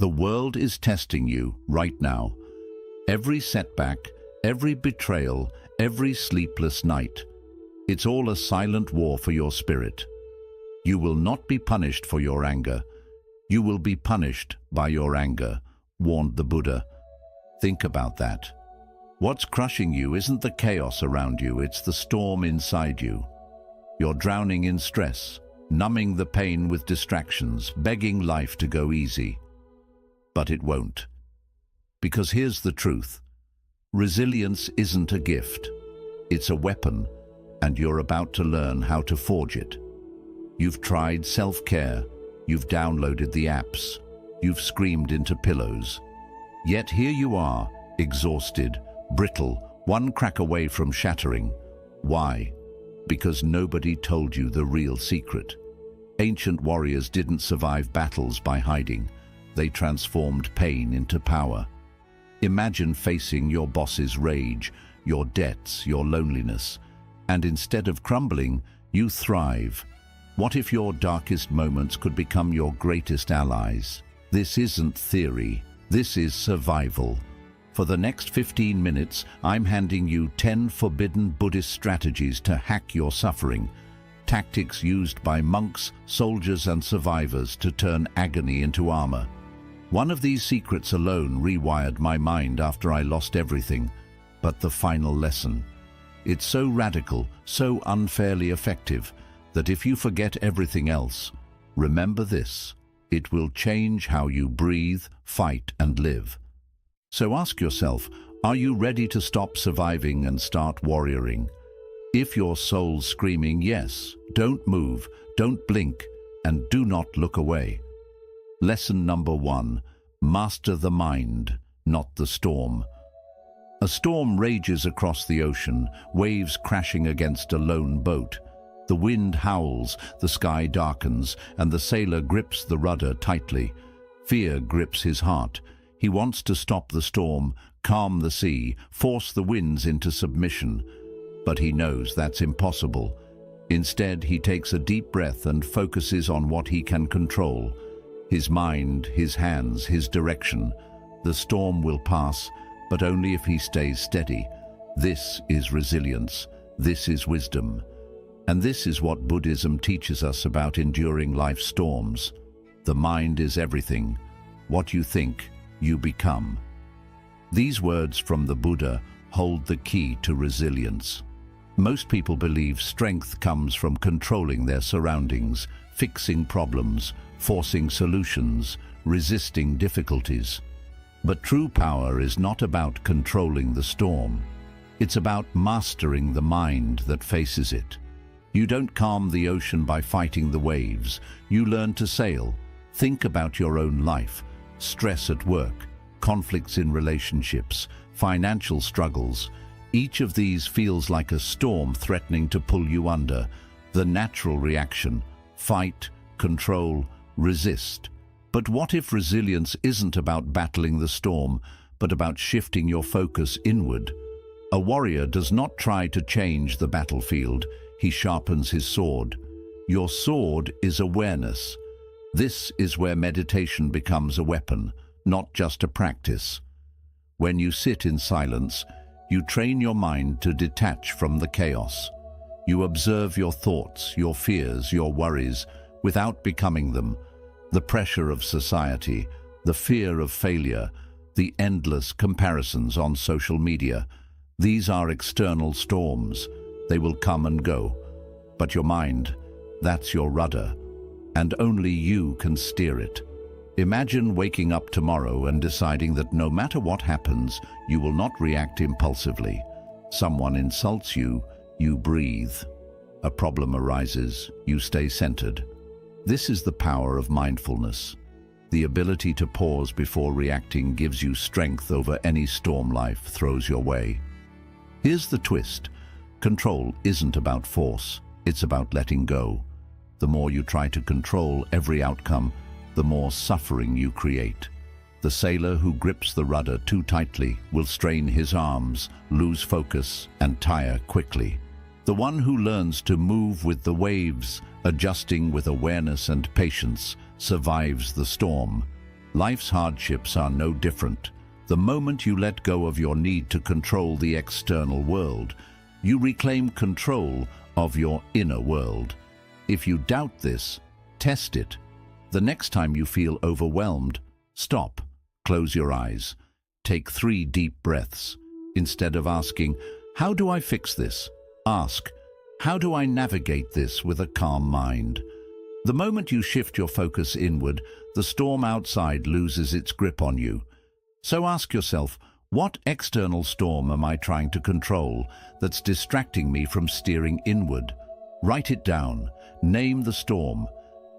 The world is testing you right now. Every setback, every betrayal, every sleepless night. It's all a silent war for your spirit. You will not be punished for your anger. You will be punished by your anger, warned the Buddha. Think about that. What's crushing you isn't the chaos around you, it's the storm inside you. You're drowning in stress, numbing the pain with distractions, begging life to go easy. But it won't. Because here's the truth. Resilience isn't a gift. It's a weapon, and you're about to learn how to forge it. You've tried self-care. You've downloaded the apps. You've screamed into pillows. Yet here you are, exhausted, brittle, one crack away from shattering. Why? Because nobody told you the real secret. Ancient warriors didn't survive battles by hiding. They transformed pain into power. Imagine facing your boss's rage, your debts, your loneliness, and instead of crumbling, you thrive. What if your darkest moments could become your greatest allies? This isn't theory. This is survival. For the next 15 minutes, I'm handing you 10 forbidden Buddhist strategies to hack your suffering. Tactics used by monks, soldiers, and survivors to turn agony into armor. One of these secrets alone rewired my mind after I lost everything. But the final lesson. It's so radical, so unfairly effective, that if you forget everything else, remember this. It will change how you breathe, fight, and live. So ask yourself, are you ready to stop surviving and start warrioring? If your soul's screaming yes, don't move, don't blink, and do not look away. Lesson number 1, master the mind, not the storm. A storm rages across the ocean, waves crashing against a lone boat. The wind howls, the sky darkens, and the sailor grips the rudder tightly. Fear grips his heart. He wants to stop the storm, calm the sea, force the winds into submission. But he knows that's impossible. Instead, he takes a deep breath and focuses on what he can control. His mind, his hands, his direction. The storm will pass, but only if he stays steady. This is resilience. This is wisdom. And this is what Buddhism teaches us about enduring life's storms. The mind is everything. What you think, you become. These words from the Buddha hold the key to resilience. Most people believe strength comes from controlling their surroundings, fixing problems, forcing solutions, resisting difficulties. But true power is not about controlling the storm. It's about mastering the mind that faces it. You don't calm the ocean by fighting the waves. You learn to sail. Think about your own life. Stress at work, conflicts in relationships, financial struggles. Each of these feels like a storm threatening to pull you under. The natural reaction: fight, control, resist. But what if resilience isn't about battling the storm, but about shifting your focus inward? A warrior does not try to change the battlefield. He sharpens his sword. Your sword is awareness. This is where meditation becomes a weapon, not just a practice. When you sit in silence, you train your mind to detach from the chaos. You observe your thoughts, your fears, your worries, without becoming them. The pressure of society, the fear of failure, the endless comparisons on social media. These are external storms. They will come and go. But your mind, that's your rudder, and only you can steer it. Imagine waking up tomorrow and deciding that no matter what happens, you will not react impulsively. Someone insults you, you breathe. A problem arises, you stay centered. This is the power of mindfulness. The ability to pause before reacting gives you strength over any storm life throws your way. Here's the twist. Control isn't about force, it's about letting go. The more you try to control every outcome, the more suffering you create. The sailor who grips the rudder too tightly will strain his arms, lose focus, and tire quickly. The one who learns to move with the waves, adjusting with awareness and patience, survives the storm. Life's hardships are no different. The moment you let go of your need to control the external world, you reclaim control of your inner world. If you doubt this, test it. The next time you feel overwhelmed, stop, close your eyes, take 3 deep breaths. Instead of asking, "How do I fix this?" ask, "How do I navigate this with a calm mind?" The moment you shift your focus inward, the storm outside loses its grip on you. So ask yourself, what external storm am I trying to control that's distracting me from steering inward? Write it down, name the storm.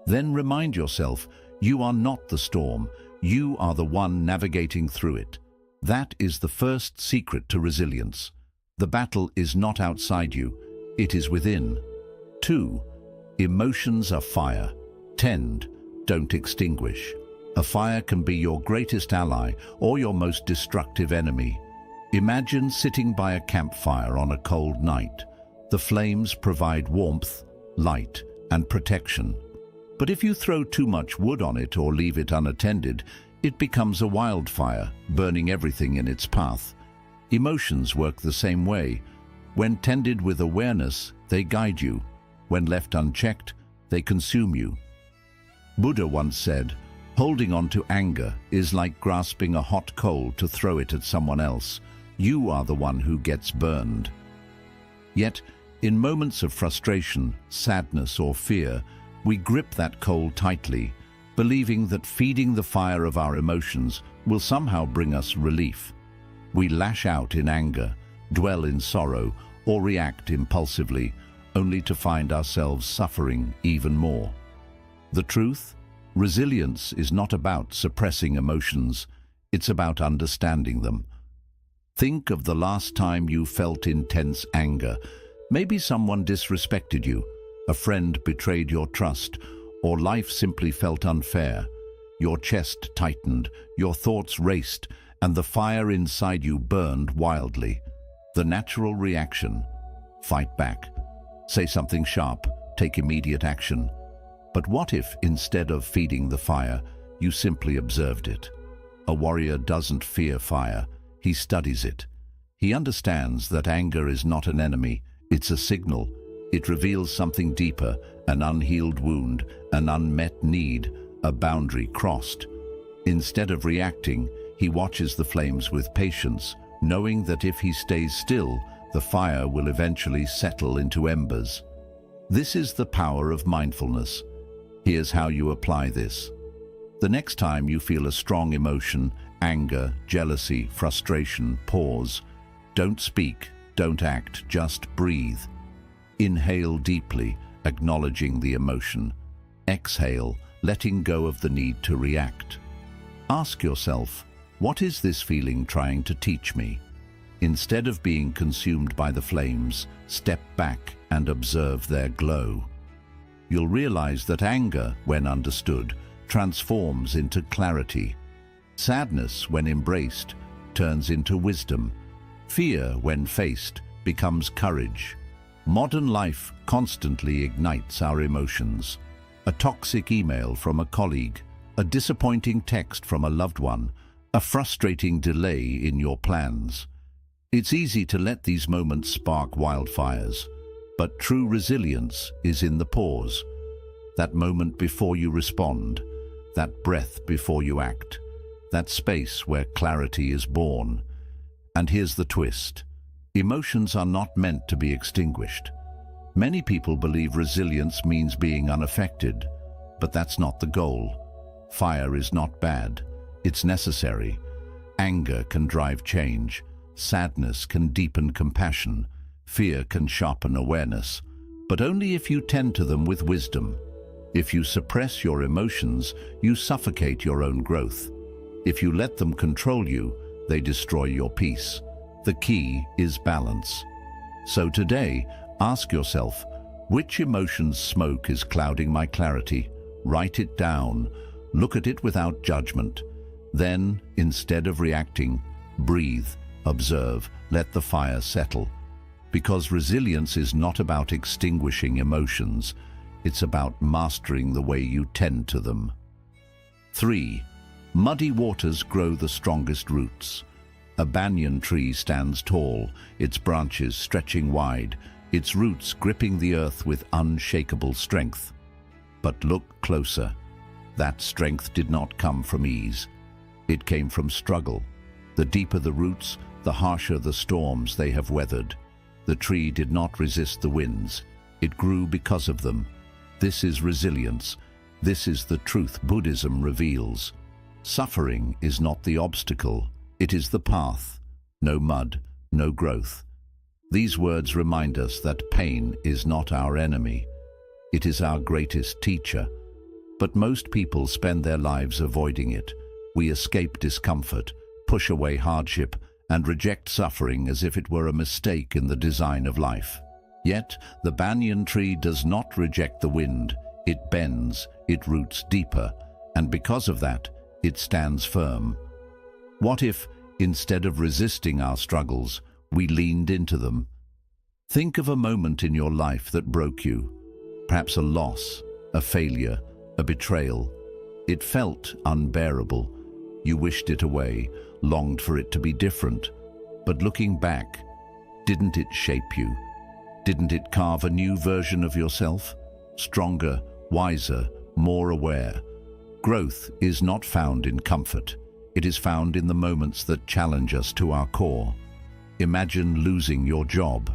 Then remind yourself, you are not the storm, you are the one navigating through it. That is the first secret to resilience. The battle is not outside you, it is within. 2. Emotions are fire. Tend, don't extinguish. A fire can be your greatest ally or your most destructive enemy. Imagine sitting by a campfire on a cold night. The flames provide warmth, light, and protection. But if you throw too much wood on it or leave it unattended, it becomes a wildfire, burning everything in its path. Emotions work the same way. When tended with awareness, they guide you. When left unchecked, they consume you. Buddha once said, "Holding on to anger is like grasping a hot coal to throw it at someone else. You are the one who gets burned." Yet, in moments of frustration, sadness, or fear, we grip that coal tightly, believing that feeding the fire of our emotions will somehow bring us relief. We lash out in anger, dwell in sorrow, or react impulsively, only to find ourselves suffering even more. The truth? Resilience is not about suppressing emotions, it's about understanding them. Think of the last time you felt intense anger. Maybe someone disrespected you, a friend betrayed your trust, or life simply felt unfair. Your chest tightened, your thoughts raced, and the fire inside you burned wildly. The natural reaction: fight back. Say something sharp, take immediate action. But what if, instead of feeding the fire, you simply observed it? A warrior doesn't fear fire, he studies it. He understands that anger is not an enemy, it's a signal. It reveals something deeper, an unhealed wound, an unmet need, a boundary crossed. Instead of reacting, he watches the flames with patience, knowing that if he stays still, the fire will eventually settle into embers. This is the power of mindfulness. Here's how you apply this. The next time you feel a strong emotion, anger, jealousy, frustration, pause. Don't speak, don't act, just breathe. Inhale deeply, acknowledging the emotion. Exhale, letting go of the need to react. Ask yourself, what is this feeling trying to teach me? Instead of being consumed by the flames, step back and observe their glow. You'll realize that anger, when understood, transforms into clarity. Sadness, when embraced, turns into wisdom. Fear, when faced, becomes courage. Modern life constantly ignites our emotions. A toxic email from a colleague, a disappointing text from a loved one, a frustrating delay in your plans. It's easy to let these moments spark wildfires, but true resilience is in the pause. That moment before you respond, that breath before you act, that space where clarity is born. And here's the twist. Emotions are not meant to be extinguished. Many people believe resilience means being unaffected, but that's not the goal. Fire is not bad, it's necessary. Anger can drive change, sadness can deepen compassion, fear can sharpen awareness, but only if you tend to them with wisdom. If you suppress your emotions, you suffocate your own growth. If you let them control you, they destroy your peace. The key is balance. So today, ask yourself, which emotion's smoke is clouding my clarity? Write it down. Look at it without judgment. Then, instead of reacting, breathe, observe, let the fire settle. Because resilience is not about extinguishing emotions, it's about mastering the way you tend to them. 3. Muddy waters grow the strongest roots. A banyan tree stands tall, its branches stretching wide, its roots gripping the earth with unshakable strength. But look closer. That strength did not come from ease. It came from struggle. The deeper the roots, the harsher the storms they have weathered. The tree did not resist the winds. It grew because of them. This is resilience. This is the truth Buddhism reveals. Suffering is not the obstacle. It is the path. No mud, no growth. These words remind us that pain is not our enemy. It is our greatest teacher. But most people spend their lives avoiding it. We escape discomfort, push away hardship, and reject suffering as if it were a mistake in the design of life. Yet, the banyan tree does not reject the wind. It bends, it roots deeper, and because of that, it stands firm. What if, instead of resisting our struggles, we leaned into them? Think of a moment in your life that broke you. Perhaps a loss, a failure, a betrayal. It felt unbearable. You wished it away, longed for it to be different. But looking back, didn't it shape you? Didn't it carve a new version of yourself? Stronger, wiser, more aware. Growth is not found in comfort. It is found in the moments that challenge us to our core. Imagine losing your job.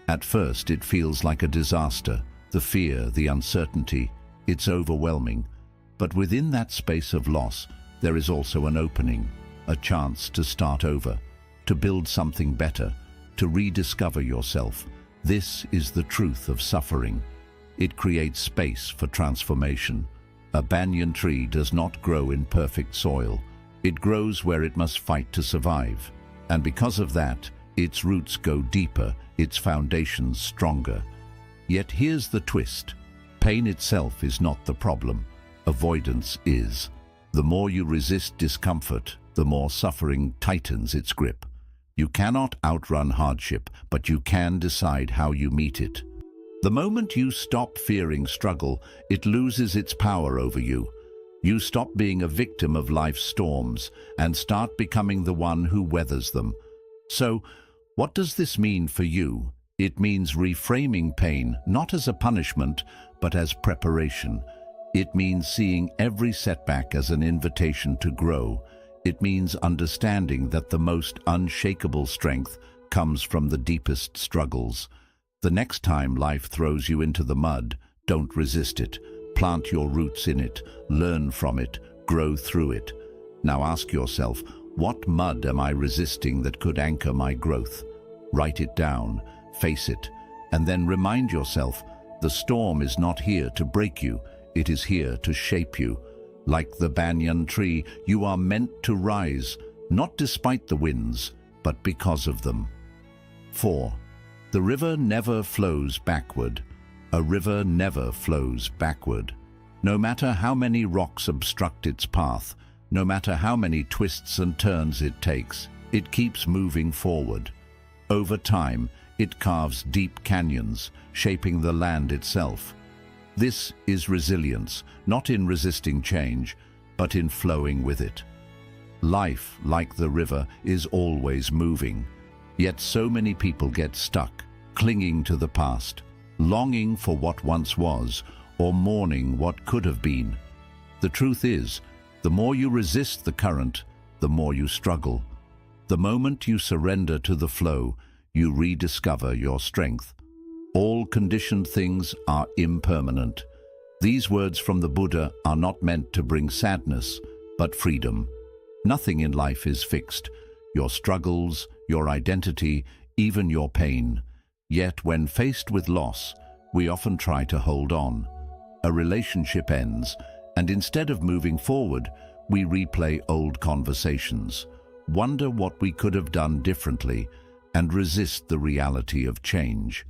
At first, it feels like a disaster. The fear, the uncertainty, it's overwhelming. But within that space of loss, there is also an opening, a chance to start over, to build something better, to rediscover yourself. This is the truth of suffering. It creates space for transformation. A banyan tree does not grow in perfect soil. It grows where it must fight to survive. And because of that, its roots go deeper, its foundations stronger. Yet here's the twist. Pain itself is not the problem. Avoidance is. The more you resist discomfort, the more suffering tightens its grip. You cannot outrun hardship, but you can decide how you meet it. The moment you stop fearing struggle, it loses its power over you. You stop being a victim of life's storms and start becoming the one who weathers them. So, what does this mean for you? It means reframing pain not as a punishment, but as preparation. It means seeing every setback as an invitation to grow. It means understanding that the most unshakable strength comes from the deepest struggles. The next time life throws you into the mud, don't resist it. Plant your roots in it, learn from it, grow through it. Now ask yourself, what mud am I resisting that could anchor my growth? Write it down, face it, and then remind yourself, the storm is not here to break you, it is here to shape you. Like the banyan tree, you are meant to rise, not despite the winds, but because of them. 4. The river never flows backward. A river never flows backward. No matter how many rocks obstruct its path, no matter how many twists and turns it takes, it keeps moving forward. Over time, it carves deep canyons, shaping the land itself. This is resilience, not in resisting change, but in flowing with it. Life, like the river, is always moving. Yet so many people get stuck, clinging to the past, longing for what once was, or mourning what could have been. The truth is, the more you resist the current, the more you struggle. The moment you surrender to the flow, you rediscover your strength. All conditioned things are impermanent. These words from the Buddha are not meant to bring sadness, but freedom. Nothing in life is fixed. Your struggles, your identity, even your pain. Yet when faced with loss, we often try to hold on. A relationship ends, and instead of moving forward, we replay old conversations, wonder what we could have done differently, and resist the reality of change.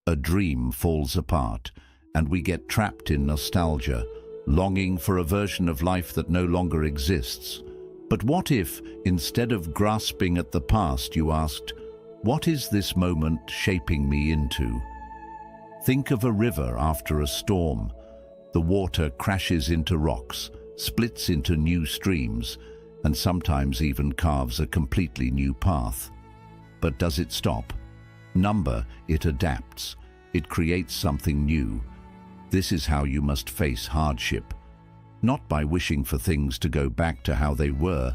A dream falls apart, and we get trapped in nostalgia, longing for a version of life that no longer exists. But what if, instead of grasping at the past, you asked, what is this moment shaping me into? Think of a river after a storm. The water crashes into rocks, splits into new streams, and sometimes even carves a completely new path. But does it stop? Number, it adapts. It creates something new. This is how you must face hardship. Not by wishing for things to go back to how they were,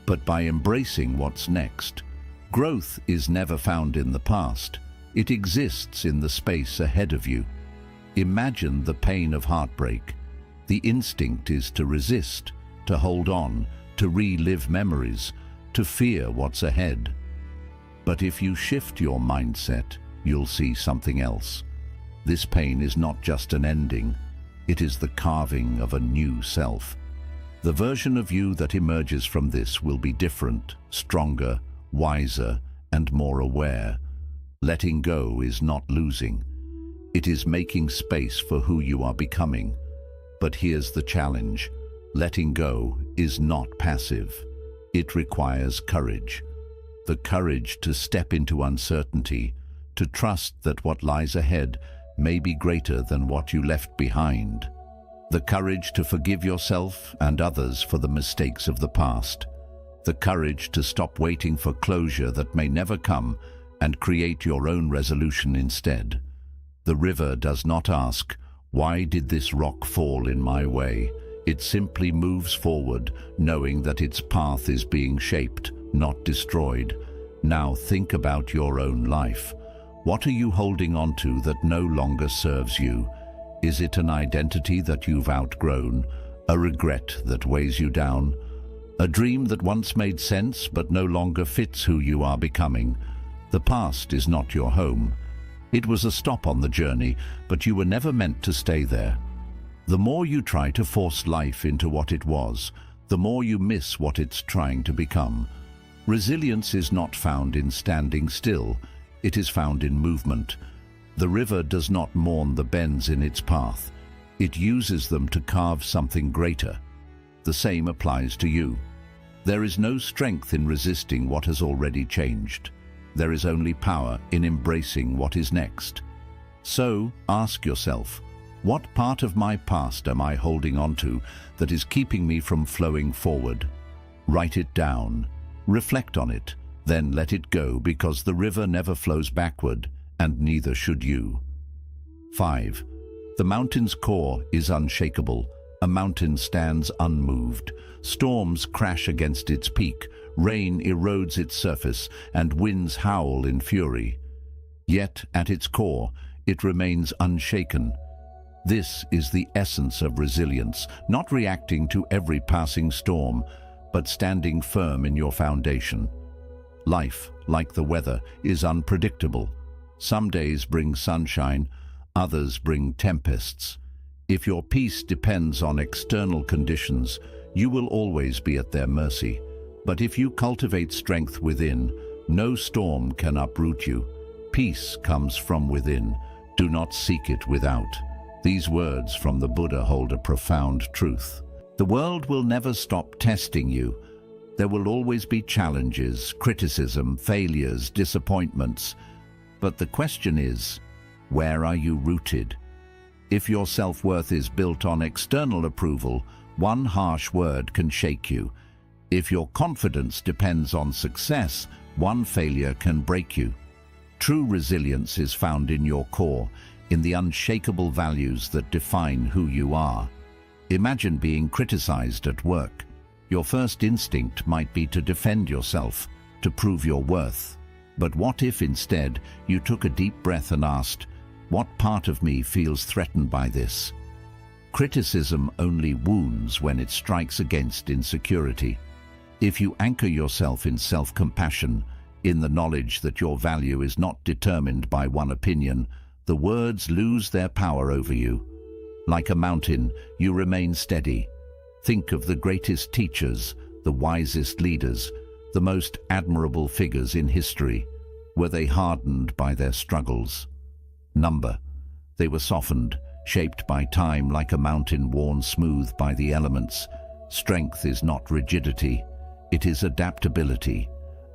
but by embracing what's next. Growth is never found in the past. It exists in the space ahead of you. Imagine the pain of heartbreak. The instinct is to resist, to hold on, to relive memories, to fear what's ahead. But if you shift your mindset, you'll see something else. This pain is not just an ending, it is the carving of a new self. The version of you that emerges from this will be different, stronger, wiser, and more aware. Letting go is not losing. It is making space for who you are becoming. But here's the challenge. Letting go is not passive. It requires courage. The courage to step into uncertainty, to trust that what lies ahead may be greater than what you left behind. The courage to forgive yourself and others for the mistakes of the past. The courage to stop waiting for closure that may never come and create your own resolution instead. The river does not ask, "Why did this rock fall in my way?" It simply moves forward, knowing that its path is being shaped, not destroyed. Now think about your own life. What are you holding on to that no longer serves you? Is it an identity that you've outgrown? A regret that weighs you down? A dream that once made sense but no longer fits who you are becoming? The past is not your home. It was a stop on the journey, but you were never meant to stay there. The more you try to force life into what it was, the more you miss what it's trying to become. Resilience is not found in standing still, it is found in movement. The river does not mourn the bends in its path. It uses them to carve something greater. The same applies to you. There is no strength in resisting what has already changed. There is only power in embracing what is next. So, ask yourself, what part of my past am I holding on to that is keeping me from flowing forward? Write it down. Reflect on it. Then let it go, because the river never flows backward, and neither should you. 5. The mountain's core is unshakable. A mountain stands unmoved. Storms crash against its peak, rain erodes its surface, and winds howl in fury. Yet, at its core, it remains unshaken. This is the essence of resilience, not reacting to every passing storm, but standing firm in your foundation. Life, like the weather, is unpredictable. Some days bring sunshine, others bring tempests. If your peace depends on external conditions, you will always be at their mercy. But if you cultivate strength within, no storm can uproot you. Peace comes from within. Do not seek it without. These words from the Buddha hold a profound truth. The world will never stop testing you. There will always be challenges, criticism, failures, disappointments. But the question is, where are you rooted? If your self-worth is built on external approval, one harsh word can shake you. If your confidence depends on success, one failure can break you. True resilience is found in your core, in the unshakable values that define who you are. Imagine being criticized at work. Your first instinct might be to defend yourself, to prove your worth. But what if instead you took a deep breath and asked, what part of me feels threatened by this? Criticism only wounds when it strikes against insecurity. If you anchor yourself in self-compassion, in the knowledge that your value is not determined by one opinion, the words lose their power over you. Like a mountain, you remain steady. Think of the greatest teachers, the wisest leaders, the most admirable figures in history. Were they hardened by their struggles? Number. They were softened, shaped by time like a mountain worn smooth by the elements. Strength is not rigidity, it is adaptability.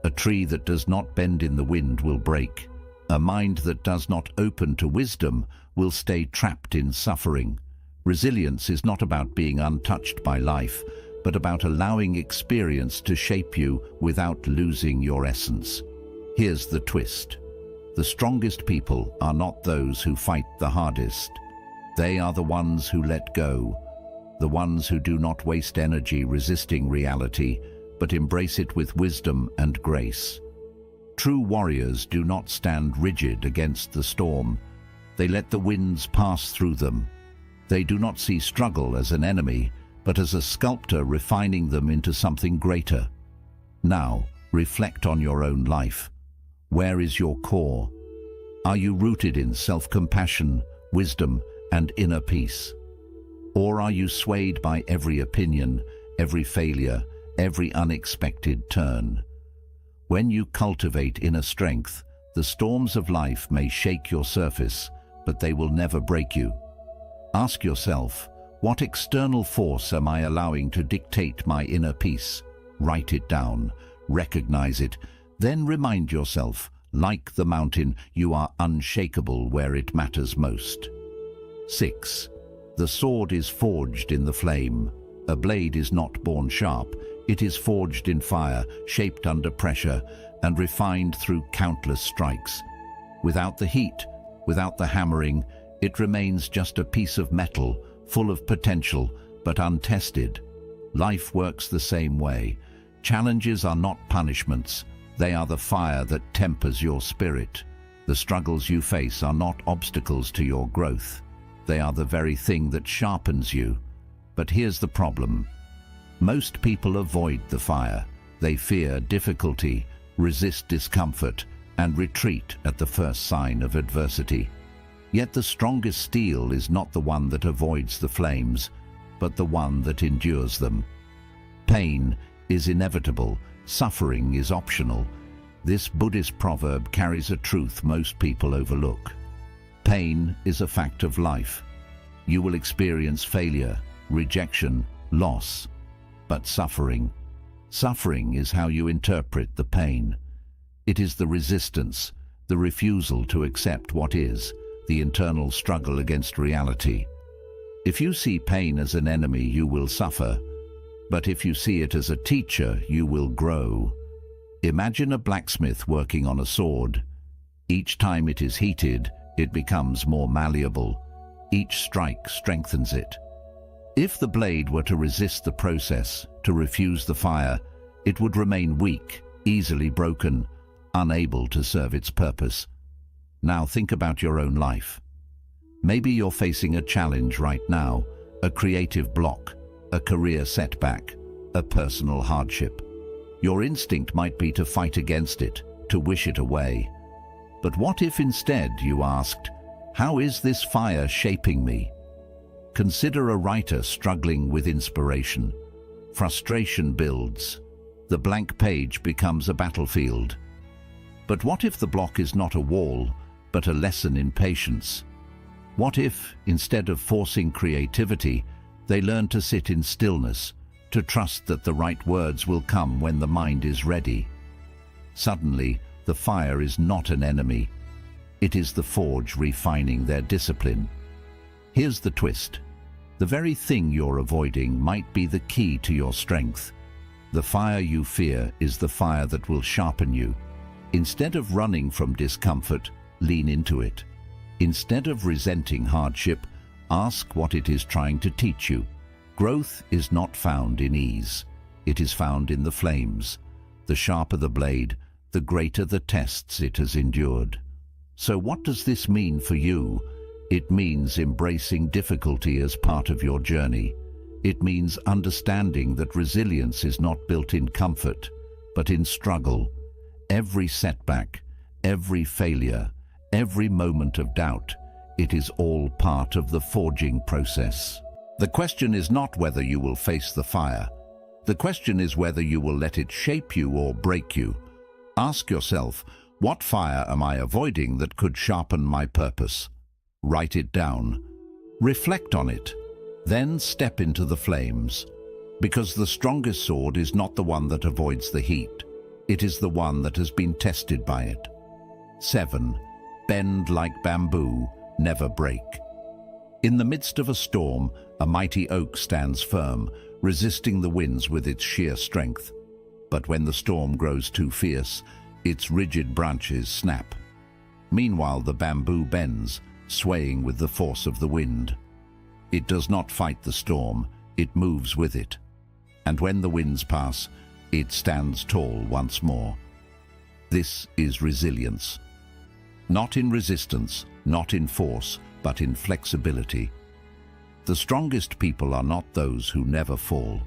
A tree that does not bend in the wind will break. A mind that does not open to wisdom will stay trapped in suffering. Resilience is not about being untouched by life, but about allowing experience to shape you without losing your essence. Here's the twist. The strongest people are not those who fight the hardest. They are the ones who let go, the ones who do not waste energy resisting reality, but embrace it with wisdom and grace. True warriors do not stand rigid against the storm. They let the winds pass through them. They do not see struggle as an enemy, but as a sculptor refining them into something greater. Now, reflect on your own life. Where is your core? Are you rooted in self-compassion, wisdom, and inner peace? Or are you swayed by every opinion, every failure, every unexpected turn? When you cultivate inner strength, the storms of life may shake your surface, but they will never break you. Ask yourself, what external force am I allowing to dictate my inner peace? Write it down, recognize it, then remind yourself, like the mountain, you are unshakable where it matters most. 6. The sword is forged in the flame. A blade is not born sharp. It is forged in fire, shaped under pressure, and refined through countless strikes. Without the heat, without the hammering, it remains just a piece of metal, full of potential, but untested. Life works the same way. Challenges are not punishments. They are the fire that tempers your spirit. The struggles you face are not obstacles to your growth. They are the very thing that sharpens you. But here's the problem. Most people avoid the fire. They fear difficulty, resist discomfort, and retreat at the first sign of adversity. Yet the strongest steel is not the one that avoids the flames, but the one that endures them. Pain is inevitable. Suffering is optional. This Buddhist proverb carries a truth most people overlook. Pain is a fact of life. You will experience failure, rejection, loss. But suffering is how you interpret the pain. It is the resistance, the refusal to accept what is, the internal struggle against reality. If you see pain as an enemy, you will suffer. But if you see it as a teacher, you will grow. Imagine a blacksmith working on a sword. Each time it is heated, it becomes more malleable. Each strike strengthens it. If the blade were to resist the process, to refuse the fire, it would remain weak, easily broken, unable to serve its purpose. Now think about your own life. Maybe you're facing a challenge right now, a creative block, a career setback, a personal hardship. Your instinct might be to fight against it, to wish it away. But what if instead you asked, how is this fire shaping me? Consider a writer struggling with inspiration. Frustration builds. The blank page becomes a battlefield. But what if the block is not a wall, but a lesson in patience? What if, instead of forcing creativity, they learn to sit in stillness, to trust that the right words will come when the mind is ready? Suddenly, the fire is not an enemy. It is the forge refining their discipline. Here's the twist. The very thing you're avoiding might be the key to your strength. The fire you fear is the fire that will sharpen you. Instead of running from discomfort, lean into it. Instead of resenting hardship, ask what it is trying to teach you. Growth is not found in ease. It is found in the flames. The sharper the blade, the greater the tests it has endured. So what does this mean for you? It means embracing difficulty as part of your journey. It means understanding that resilience is not built in comfort, but in struggle. Every setback, every failure, every moment of doubt, it is all part of the forging process. The question is not whether you will face the fire. The question is whether you will let it shape you or break you. Ask yourself, what fire am I avoiding that could sharpen my purpose? Write it down. Reflect on it. Then step into the flames. Because the strongest sword is not the one that avoids the heat. It is the one that has been tested by it. 7. Bend like bamboo, never break. In the midst of a storm, a mighty oak stands firm, resisting the winds with its sheer strength. But when the storm grows too fierce, its rigid branches snap. Meanwhile, the bamboo bends, swaying with the force of the wind. It does not fight the storm, it moves with it. And when the winds pass, it stands tall once more. This is resilience. Not in resistance, not in force, but in flexibility. The strongest people are not those who never fall.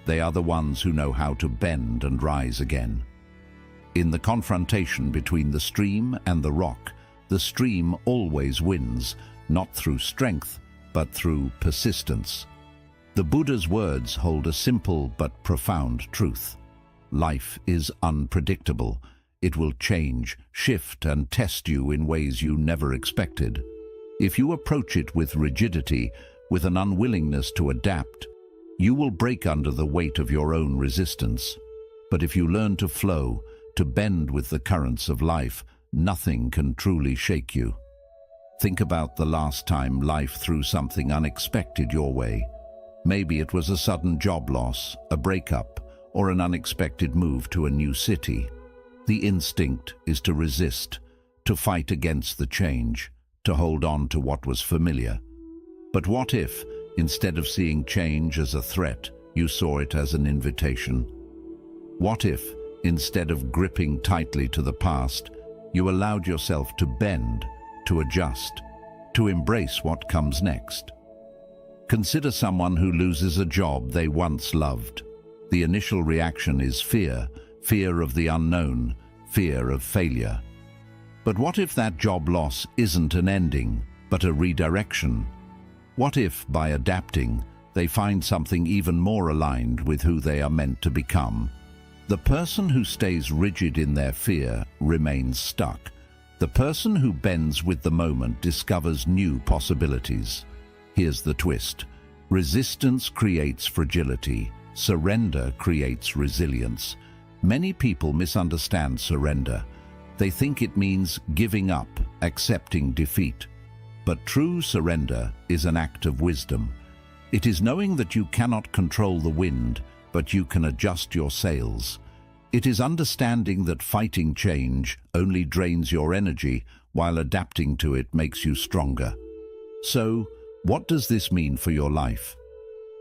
They are the ones who know how to bend and rise again. In the confrontation between the stream and the rock, the stream always wins, not through strength, but through persistence. The Buddha's words hold a simple but profound truth. Life is unpredictable. It will change, shift, and test you in ways you never expected. If you approach it with rigidity, with an unwillingness to adapt, you will break under the weight of your own resistance. But if you learn to flow, to bend with the currents of life, nothing can truly shake you. Think about the last time life threw something unexpected your way. Maybe it was a sudden job loss, a breakup, or an unexpected move to a new city. The instinct is to resist, to fight against the change, to hold on to what was familiar. But what if, instead of seeing change as a threat, you saw it as an invitation? What if, instead of gripping tightly to the past, you allowed yourself to bend, to adjust, to embrace what comes next? Consider someone who loses a job they once loved. The initial reaction is fear, fear of the unknown, fear of failure. But what if that job loss isn't an ending, but a redirection? What if, by adapting, they find something even more aligned with who they are meant to become? The person who stays rigid in their fear remains stuck. The person who bends with the moment discovers new possibilities. Here's the twist. Resistance creates fragility. Surrender creates resilience. Many people misunderstand surrender. They think it means giving up, accepting defeat. But true surrender is an act of wisdom. It is knowing that you cannot control the wind, but you can adjust your sails. It is understanding that fighting change only drains your energy, while adapting to it makes you stronger. So, what does this mean for your life?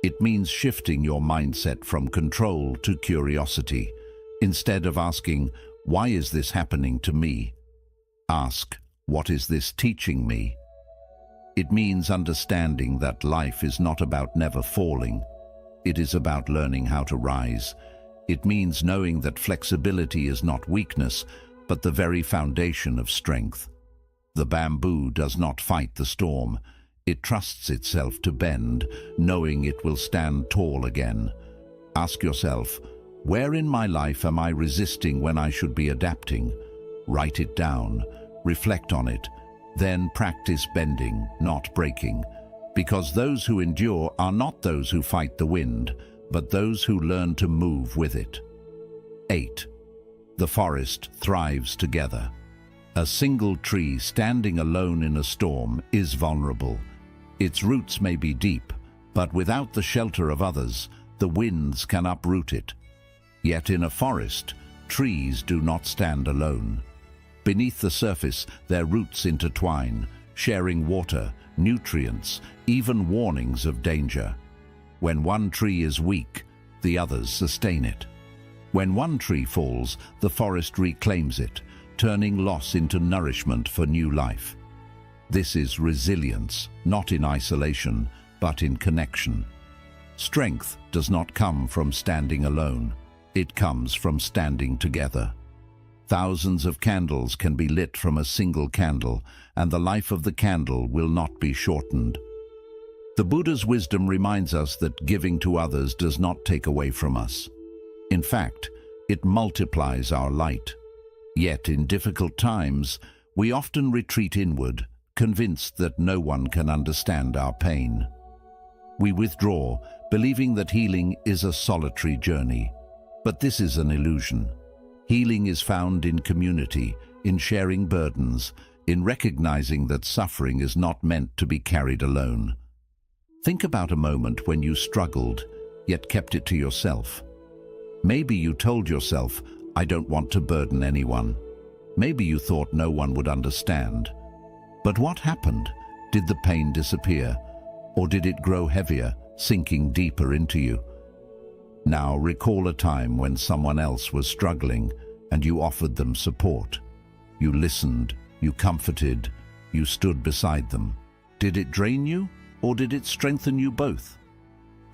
It means shifting your mindset from control to curiosity. Instead of asking, "Why is this happening to me?" ask, "What is this teaching me?" It means understanding that life is not about never falling. It is about learning how to rise. It means knowing that flexibility is not weakness, but the very foundation of strength. The bamboo does not fight the storm. It trusts itself to bend, knowing it will stand tall again. Ask yourself, where in my life am I resisting when I should be adapting? Write it down, reflect on it, then practice bending, not breaking. Because those who endure are not those who fight the wind, but those who learn to move with it. 8. The forest thrives together. A single tree standing alone in a storm is vulnerable. Its roots may be deep, but without the shelter of others, the winds can uproot it. Yet in a forest, trees do not stand alone. Beneath the surface, their roots intertwine, sharing water, nutrients, even warnings of danger. When one tree is weak, the others sustain it. When one tree falls, the forest reclaims it, turning loss into nourishment for new life. This is resilience, not in isolation, but in connection. Strength does not come from standing alone. It comes from standing together. Thousands of candles can be lit from a single candle, and the life of the candle will not be shortened. The Buddha's wisdom reminds us that giving to others does not take away from us. In fact, it multiplies our light. Yet in difficult times, we often retreat inward, convinced that no one can understand our pain. We withdraw, believing that healing is a solitary journey. But this is an illusion. Healing is found in community, in sharing burdens, in recognizing that suffering is not meant to be carried alone. Think about a moment when you struggled, yet kept it to yourself. Maybe you told yourself, "I don't want to burden anyone." Maybe you thought no one would understand. But what happened? Did the pain disappear? Or did it grow heavier, sinking deeper into you? Now recall a time when someone else was struggling and you offered them support. You listened, you comforted, you stood beside them. Did it drain you, or did it strengthen you both?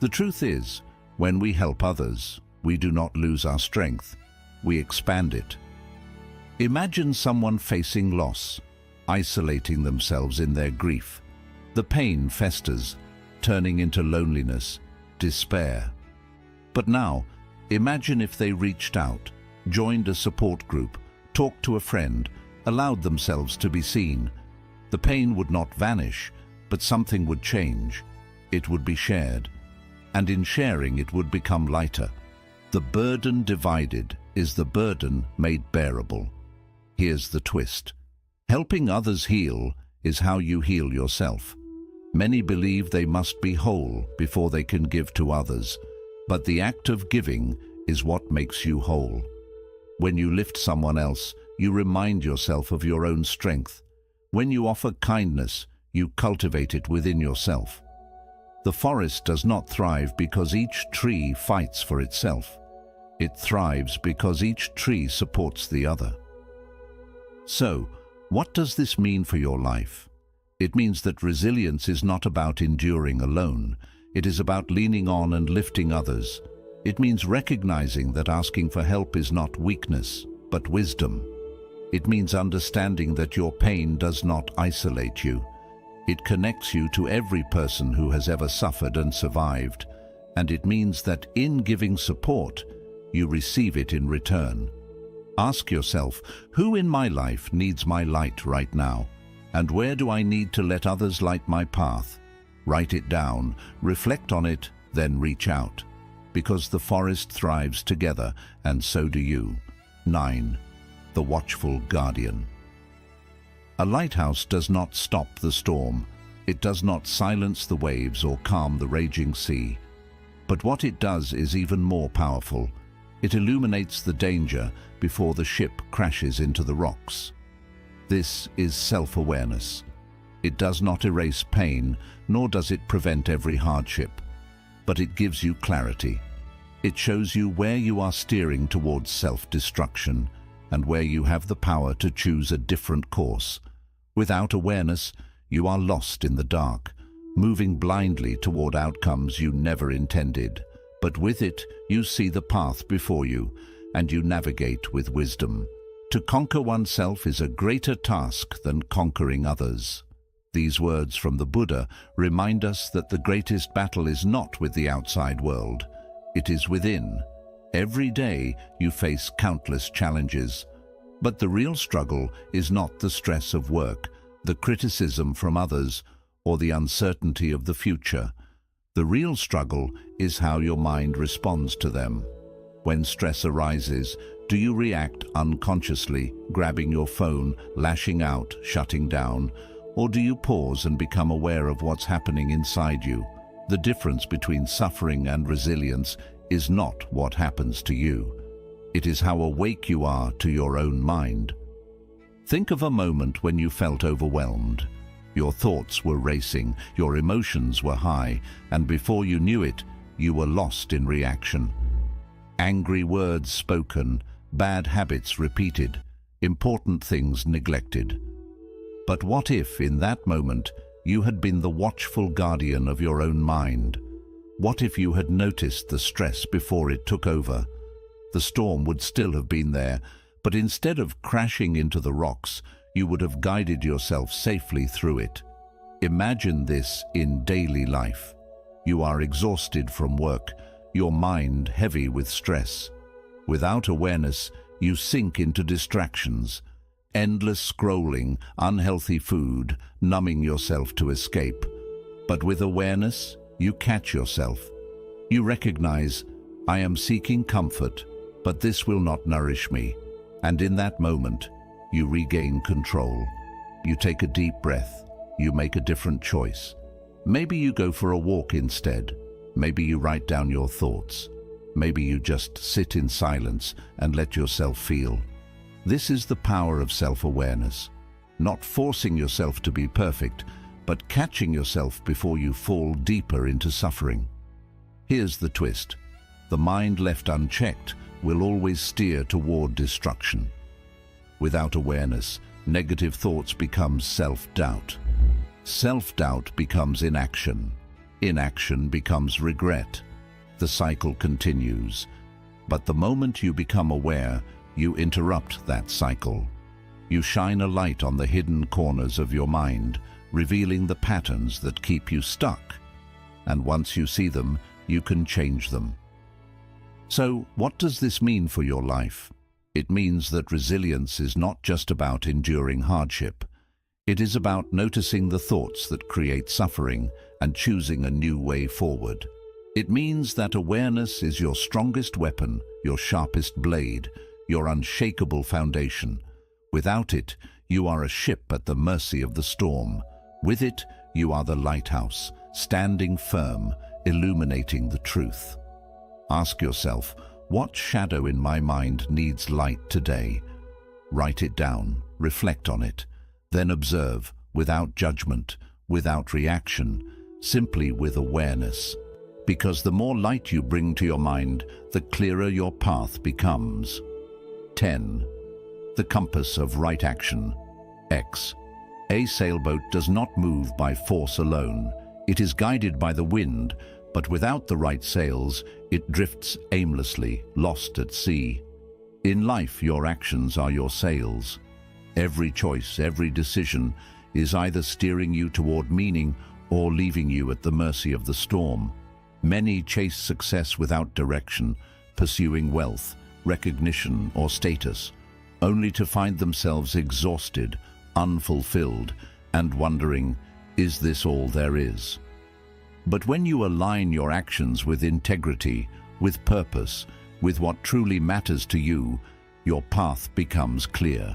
The truth is, when we help others, we do not lose our strength, we expand it. Imagine someone facing loss, isolating themselves in their grief. The pain festers, turning into loneliness, despair. But now, imagine if they reached out, joined a support group, talked to a friend, allowed themselves to be seen. The pain would not vanish, but something would change. It would be shared, and in sharing it would become lighter. The burden divided is the burden made bearable. Here's the twist. Helping others heal is how you heal yourself. Many believe they must be whole before they can give to others, but the act of giving is what makes you whole. When you lift someone else, you remind yourself of your own strength. When you offer kindness, you cultivate it within yourself. The forest does not thrive because each tree fights for itself. It thrives because each tree supports the other. So, what does this mean for your life? It means that resilience is not about enduring alone. It is about leaning on and lifting others. It means recognizing that asking for help is not weakness, but wisdom. It means understanding that your pain does not isolate you. It connects you to every person who has ever suffered and survived. And it means that in giving support, you receive it in return. Ask yourself, who in my life needs my light right now? And where do I need to let others light my path? Write it down, reflect on it, then reach out. Because the forest thrives together, and so do you. 9. The watchful guardian. A lighthouse does not stop the storm. It does not silence the waves or calm the raging sea. But what it does is even more powerful. It illuminates the danger before the ship crashes into the rocks. This is self-awareness. It does not erase pain, nor does it prevent every hardship. But it gives you clarity. It shows you where you are steering towards self-destruction and where you have the power to choose a different course. Without awareness, you are lost in the dark, moving blindly toward outcomes you never intended. But with it, you see the path before you, and you navigate with wisdom. To conquer oneself is a greater task than conquering others. These words from the Buddha remind us that the greatest battle is not with the outside world. It is within. Every day you face countless challenges. But the real struggle is not the stress of work, the criticism from others, or the uncertainty of the future. The real struggle is how your mind responds to them. When stress arises, do you react unconsciously, grabbing your phone, lashing out, shutting down? Or do you pause and become aware of what's happening inside you? The difference between suffering and resilience is not what happens to you. It is how awake you are to your own mind. Think of a moment when you felt overwhelmed. Your thoughts were racing, your emotions were high, and before you knew it, you were lost in reaction. Angry words spoken, bad habits repeated, important things neglected. But what if, in that moment, you had been the watchful guardian of your own mind? What if you had noticed the stress before it took over? The storm would still have been there, but instead of crashing into the rocks, you would have guided yourself safely through it. Imagine this in daily life. You are exhausted from work, your mind heavy with stress. Without awareness, you sink into distractions. Endless scrolling, unhealthy food, numbing yourself to escape. But with awareness, you catch yourself. You recognize, I am seeking comfort, but this will not nourish me. And in that moment, you regain control. You take a deep breath. You make a different choice. Maybe you go for a walk instead. Maybe you write down your thoughts. Maybe you just sit in silence and let yourself feel. This is the power of self-awareness. Not forcing yourself to be perfect, but catching yourself before you fall deeper into suffering. Here's the twist. The mind left unchecked will always steer toward destruction. Without awareness, negative thoughts become self-doubt. Self-doubt becomes inaction. Inaction becomes regret. The cycle continues. But the moment you become aware, you interrupt that cycle. You shine a light on the hidden corners of your mind, revealing the patterns that keep you stuck. And once you see them, you can change them. So, what does this mean for your life? It means that resilience is not just about enduring hardship. It is about noticing the thoughts that create suffering and choosing a new way forward. It means that awareness is your strongest weapon, your sharpest blade, your unshakable foundation. Without it, you are a ship at the mercy of the storm. With it, you are the lighthouse, standing firm, illuminating the truth. Ask yourself, what shadow in my mind needs light today? Write it down, reflect on it, then observe, without judgment, without reaction, simply with awareness. Because the more light you bring to your mind, the clearer your path becomes. 10. The compass of right action. X. A sailboat does not move by force alone. It is guided by the wind, but without the right sails, it drifts aimlessly, lost at sea. In life, your actions are your sails. Every choice, every decision is either steering you toward meaning or leaving you at the mercy of the storm. Many chase success without direction, pursuing wealth, recognition, or status, only to find themselves exhausted, unfulfilled, and wondering, is this all there is? But when you align your actions with integrity, with purpose, with what truly matters to you, your path becomes clear.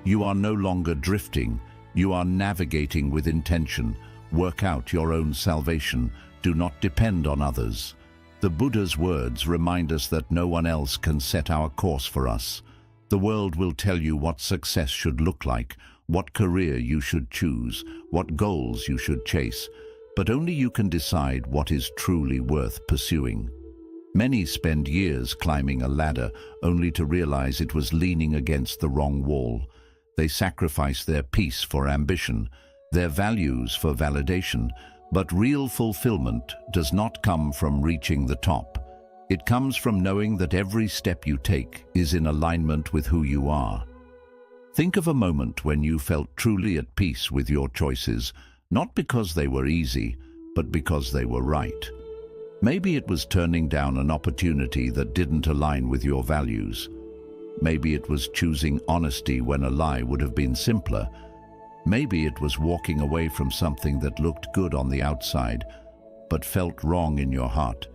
You are no longer drifting, you are navigating with intention. Work out your own salvation, do not depend on others. The Buddha's words remind us that no one else can set our course for us. The world will tell you what success should look like, what career you should choose, what goals you should chase, but only you can decide what is truly worth pursuing. Many spend years climbing a ladder only to realize it was leaning against the wrong wall. They sacrifice their peace for ambition, their values for validation, but real fulfillment does not come from reaching the top. It comes from knowing that every step you take is in alignment with who you are. Think of a moment when you felt truly at peace with your choices, not because they were easy, but because they were right. Maybe it was turning down an opportunity that didn't align with your values. Maybe it was choosing honesty when a lie would have been simpler. Maybe it was walking away from something that looked good on the outside, but felt wrong in your heart.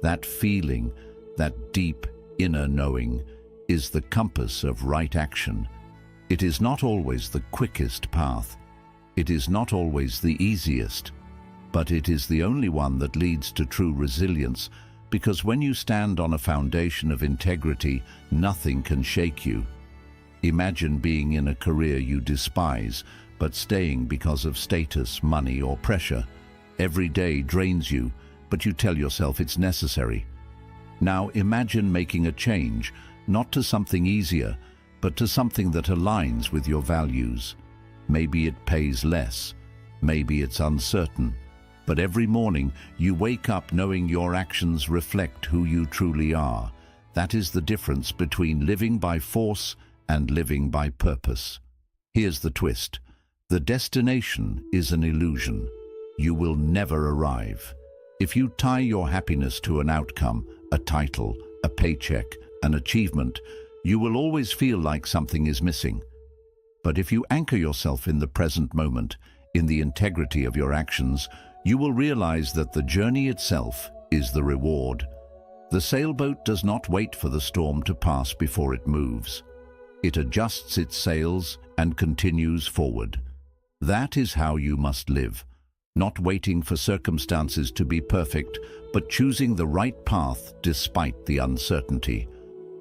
That feeling, that deep inner knowing, is the compass of right action. It is not always the quickest path. It is not always the easiest, but it is the only one that leads to true resilience, because when you stand on a foundation of integrity, nothing can shake you. Imagine being in a career you despise, but staying because of status, money, or pressure. Every day drains you, but you tell yourself it's necessary. Now imagine making a change, not to something easier, but to something that aligns with your values. Maybe it pays less, maybe it's uncertain, but every morning you wake up knowing your actions reflect who you truly are. That is the difference between living by force and living by purpose. Here's the twist. The destination is an illusion. You will never arrive. If you tie your happiness to an outcome, a title, a paycheck, an achievement, you will always feel like something is missing. But if you anchor yourself in the present moment, in the integrity of your actions, you will realize that the journey itself is the reward. The sailboat does not wait for the storm to pass before it moves. It adjusts its sails and continues forward. That is how you must live, not waiting for circumstances to be perfect, but choosing the right path despite the uncertainty.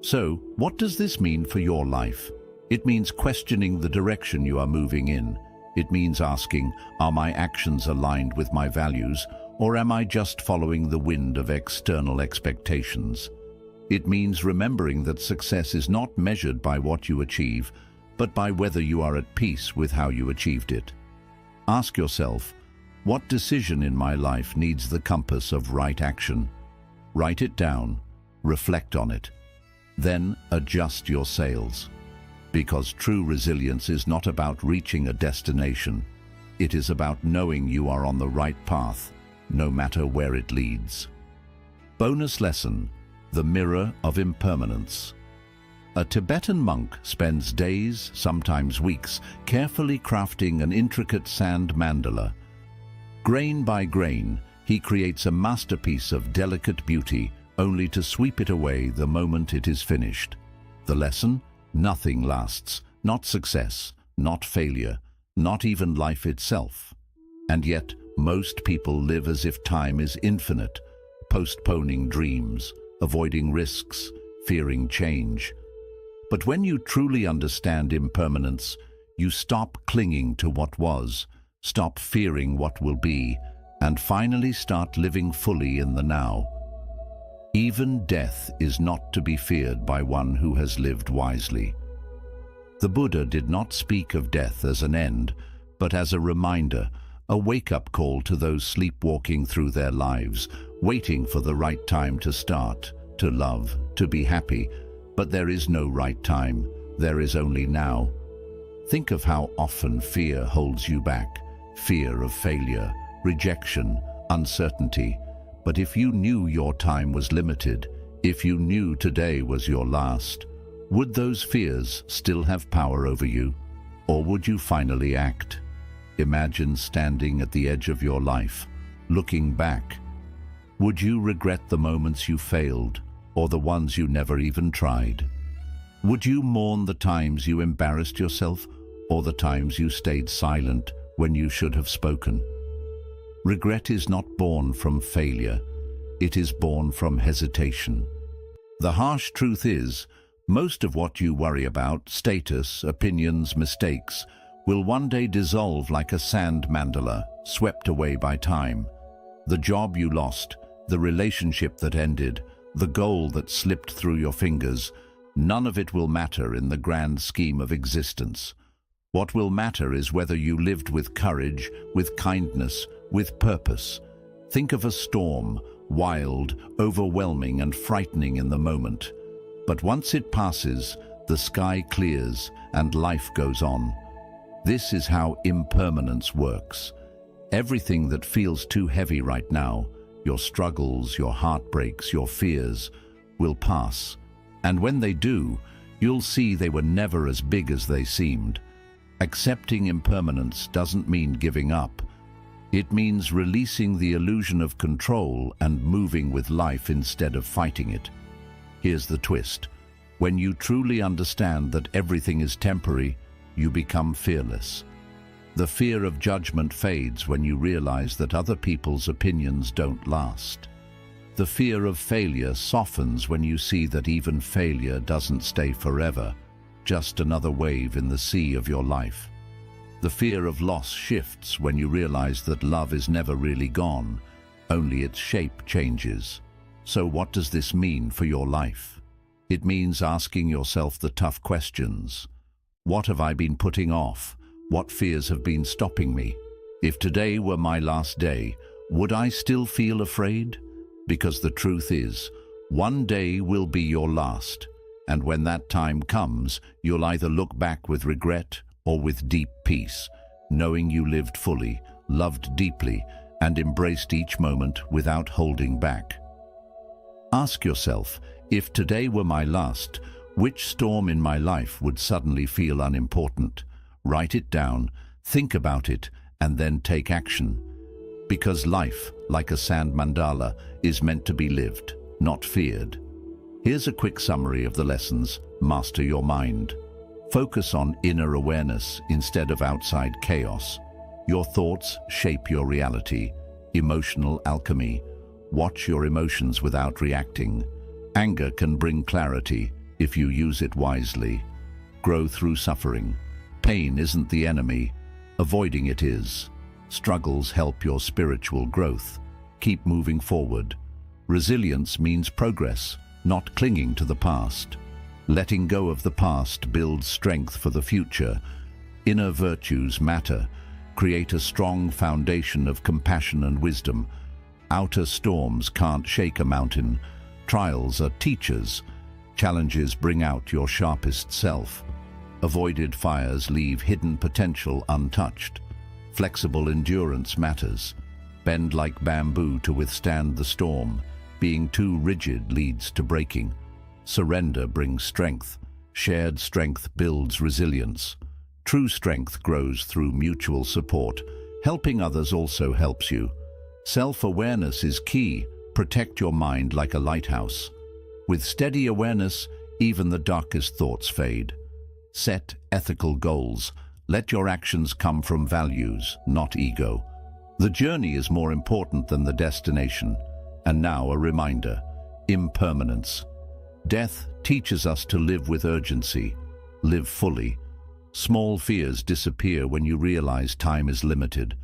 So, what does this mean for your life? It means questioning the direction you are moving in. It means asking, are my actions aligned with my values, or am I just following the wind of external expectations? It means remembering that success is not measured by what you achieve, but by whether you are at peace with how you achieved it. Ask yourself, what decision in my life needs the compass of right action? Write it down, reflect on it, then adjust your sails. Because true resilience is not about reaching a destination. It is about knowing you are on the right path, no matter where it leads. Bonus lesson: the mirror of impermanence. A Tibetan monk spends days, sometimes weeks, carefully crafting an intricate sand mandala. Grain by grain, he creates a masterpiece of delicate beauty, only to sweep it away the moment it is finished. The lesson? Nothing lasts, not success, not failure, not even life itself. And yet, most people live as if time is infinite, postponing dreams, avoiding risks, fearing change. But when you truly understand impermanence, you stop clinging to what was, stop fearing what will be, and finally start living fully in the now. Even death is not to be feared by one who has lived wisely. The Buddha did not speak of death as an end, but as a reminder, a wake-up call to those sleepwalking through their lives, waiting for the right time to start, to love, to be happy. But there is no right time, there is only now. Think of how often fear holds you back, fear of failure, rejection, uncertainty. But if you knew your time was limited, if you knew today was your last, would those fears still have power over you? Or would you finally act? Imagine standing at the edge of your life, looking back. Would you regret the moments you failed, or the ones you never even tried? Would you mourn the times you embarrassed yourself, or the times you stayed silent when you should have spoken? Regret is not born from failure, it is born from hesitation. The harsh truth is, most of what you worry about, status, opinions, mistakes, will one day dissolve like a sand mandala, swept away by time. The job you lost, the relationship that ended, the goal that slipped through your fingers, none of it will matter in the grand scheme of existence. What will matter is whether you lived with courage, with kindness, with purpose. Think of a storm, wild, overwhelming and frightening in the moment. But once it passes, the sky clears and life goes on. This is how impermanence works. Everything that feels too heavy right now, your struggles, your heartbreaks, your fears, will pass. And when they do, you'll see they were never as big as they seemed. Accepting impermanence doesn't mean giving up. It means releasing the illusion of control and moving with life instead of fighting it. Here's the twist. When you truly understand that everything is temporary, you become fearless. The fear of judgment fades when you realize that other people's opinions don't last. The fear of failure softens when you see that even failure doesn't stay forever, just another wave in the sea of your life. The fear of loss shifts when you realize that love is never really gone, only its shape changes. So what does this mean for your life? It means asking yourself the tough questions. What have I been putting off? What fears have been stopping me? If today were my last day, would I still feel afraid? Because the truth is, one day will be your last, and when that time comes, you'll either look back with regret or with deep peace, knowing you lived fully, loved deeply, and embraced each moment without holding back. Ask yourself, if today were my last, which storm in my life would suddenly feel unimportant? Write it down, think about it, and then take action. Because life, like a sand mandala, is meant to be lived, not feared. Here's a quick summary of the lessons. Master your mind. Focus on inner awareness instead of outside chaos. Your thoughts shape your reality. Emotional alchemy. Watch your emotions without reacting. Anger can bring clarity if you use it wisely. Grow through suffering. Pain isn't the enemy. Avoiding it is. Struggles help your spiritual growth. Keep moving forward. Resilience means progress, not clinging to the past. Letting go of the past builds strength for the future. Inner virtues matter. Create a strong foundation of compassion and wisdom. Outer storms can't shake a mountain. Trials are teachers. Challenges bring out your sharpest self. Avoided fires leave hidden potential untouched. Flexible endurance matters. Bend like bamboo to withstand the storm. Being too rigid leads to breaking. Surrender brings strength. Shared strength builds resilience. True strength grows through mutual support. Helping others also helps you. Self-awareness is key. Protect your mind like a lighthouse. With steady awareness, even the darkest thoughts fade. Set ethical goals. Let your actions come from values, not ego. The journey is more important than the destination. And now a reminder: impermanence. Death teaches us to live with urgency, live fully. Small fears disappear when you realize time is limited.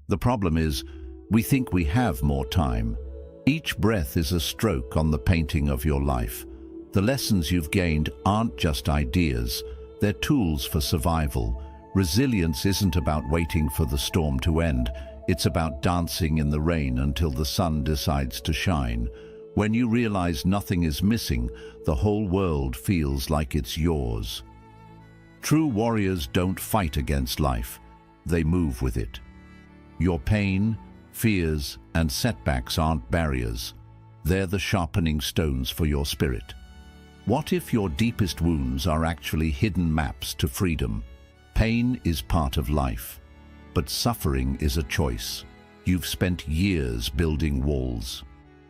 The problem is, we think we have more time. Each breath is a stroke on the painting of your life. The lessons you've gained aren't just ideas, they're tools for survival. Resilience isn't about waiting for the storm to end. It's about dancing in the rain until the sun decides to shine. When you realize nothing is missing, the whole world feels like it's yours. True warriors don't fight against life. They move with it. Your pain, fears, and setbacks aren't barriers. They're the sharpening stones for your spirit. What if your deepest wounds are actually hidden maps to freedom? Pain is part of life. But suffering is a choice. You've spent years building walls.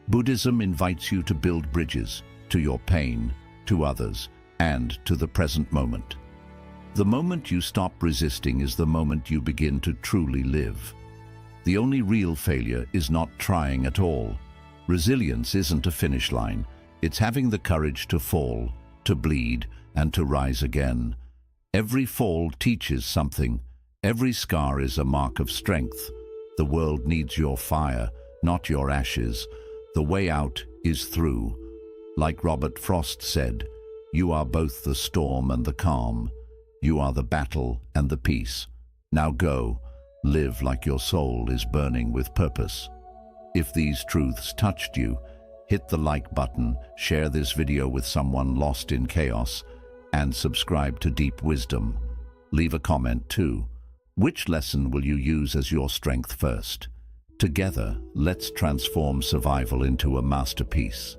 Buddhism invites you to build bridges to your pain, to others, and to the present moment. The moment you stop resisting is the moment you begin to truly live. The only real failure is not trying at all. Resilience isn't a finish line. It's having the courage to fall, to bleed, and to rise again. Every fall teaches something. Every scar is a mark of strength. The world needs your fire, not your ashes. The way out is through. Like Robert Frost said, you are both the storm and the calm. You are the battle and the peace. Now go, live like your soul is burning with purpose. If these truths touched you, hit the like button, share this video with someone lost in chaos, and subscribe to Deep Wisdom. Leave a comment too. Which lesson will you use as your strength first? Together, let's transform survival into a masterpiece.